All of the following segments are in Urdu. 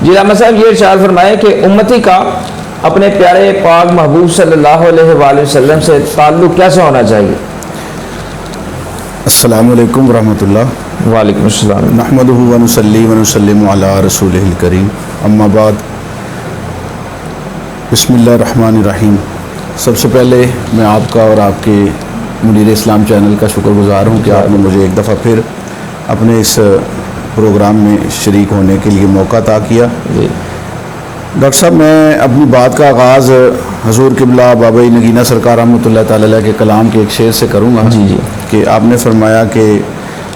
جی احمد صاحب یہ ارشاد فرمائے کہ امتی کا اپنے پیارے پاک محبوب صلی اللہ علیہ وآلہ وسلم سے تعلق کیسے ہونا چاہیے؟ السلام علیکم ورحمۃ اللہ۔ وعلیکم السلام۔ نحمدہ ونصلی ونسلم علی رسولہ الکریم، اما بعد، بسم اللہ الرحمن الرحیم۔ سب سے پہلے میں آپ کا اور آپ کے منیر اسلام چینل کا شکر گزار ہوں کہ آپ نے مجھے ایک دفعہ پھر اپنے اس پروگرام میں شریک ہونے کے لیے موقع عطا کیا۔ ڈاکٹر صاحب، میں اپنی بات کا آغاز حضور قبلہ بابا نگینہ سرکار رحمۃ اللہ تعالی علیہ کے کلام کے ایک شعر سے کروں گا کہ آپ نے فرمایا کہ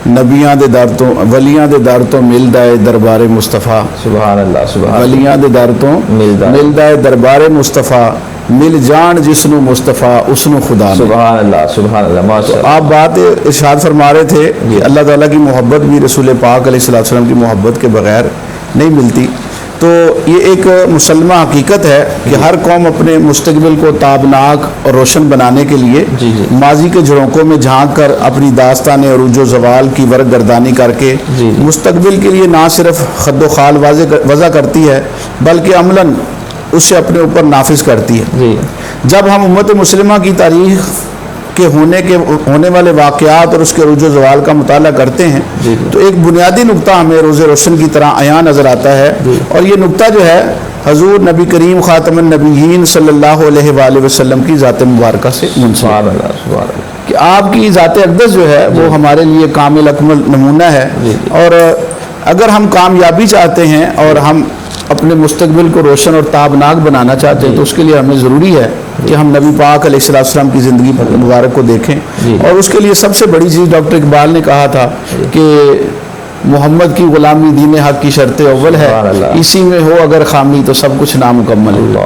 نبیاں دے در تو ولیاں دے در تو ملدا ہے دربار مصطفیٰ، سبحان اللہ، سبحان ولیاں دے در تو ملدا ہے دربار مصطفیٰ، مل جان جس نو مصطفیٰ اس نو خدا، سبحان اللہ، سبحان اللہ، ماشاء اللہ۔ آپ بات ارشاد فرما رہے تھے کہ اللہ تعالیٰ کی محبت بھی رسول پاک علیہ الصلوۃ والسلام کی محبت کے بغیر نہیں ملتی۔ تو یہ ایک مسلمہ حقیقت ہے کہ ہر قوم اپنے مستقبل کو تابناک اور روشن بنانے کے لیے ماضی کے جھڑوکوں میں جھانک کر اپنی داستان عروج و زوال کی ورق گردانی کر کے مستقبل کے لیے نہ صرف خد و خال وضع کرتی ہے بلکہ عملاً اسے اپنے اوپر نافذ کرتی ہے۔ جب ہم امت مسلمہ کی تاریخ کے ہونے والے واقعات اور اس کے عروج و زوال کا مطالعہ کرتے ہیں تو ایک بنیادی نقطہ ہمیں روز روشن کی طرح عیاں نظر آتا ہے، اور یہ نقطہ جو ہے حضور نبی کریم خاتم النبیین صلی اللہ علیہ وآلہ وسلم کی ذات مبارکہ سے منسلک ہے کہ آپ کی ذات اقدس جو ہے وہ ہمارے لیے کامل اکمل نمونہ ہے۔ اور اگر ہم کامیابی چاہتے ہیں اور ہم اپنے مستقبل کو روشن اور تابناک بنانا چاہتے ہیں تو اس کے لیے ہمیں ضروری ہے کہ ہم نبی پاک علیہ الصلوۃ والسلام کی زندگی مبارک کو دیکھیں، اور اس کے لیے سب سے بڑی چیز ڈاکٹر اقبال نے کہا تھا کہ محمد کی غلامی دین حق کی شرط اول ہے، اسی میں ہو اگر خامی تو سب کچھ نامکمل ہے۔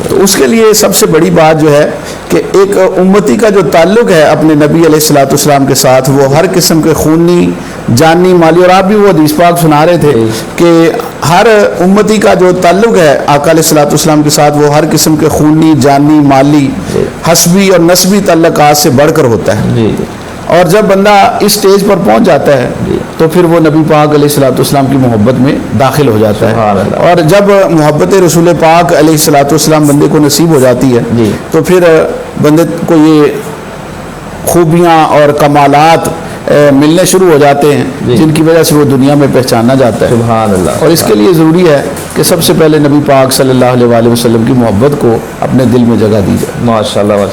تو اس کے لیے سب سے بڑی بات جو ہے کہ ایک امتی کا جو تعلق ہے اپنے نبی علیہ الصلوۃ والسلام کے ساتھ وہ ہر قسم کے خونی، جانی، مالی، اور آپ بھی وہ حدیث پاک سنا رہے تھے کہ ہر امتی کا جو تعلق ہے آقا علیہ الصلوۃ والسلام کے ساتھ وہ ہر قسم کے خونی، جانی، مالی، حسبی اور نسبی تعلقات سے بڑھ کر ہوتا ہے۔ اور جب بندہ اس سٹیج پر پہنچ جاتا ہے تو پھر وہ نبی پاک علیہ الصلوۃ والسلام کی محبت میں داخل ہو جاتا ہے، اور جب محبت رسول پاک علیہ الصلوۃ والسلام بندے کو نصیب ہو جاتی ہے تو پھر بندے کو یہ خوبیاں اور کمالات ملنے شروع ہو جاتے ہیں جن کی وجہ سے وہ دنیا میں پہچانا جاتا ہے۔ سبحان اللہ۔ اور اس کے لیے ضروری ہے کہ سب سے پہلے نبی پاک صلی اللہ علیہ وآلہ وسلم کی محبت کو اپنے دل میں جگہ دی جائے۔ ماشاء اللہ۔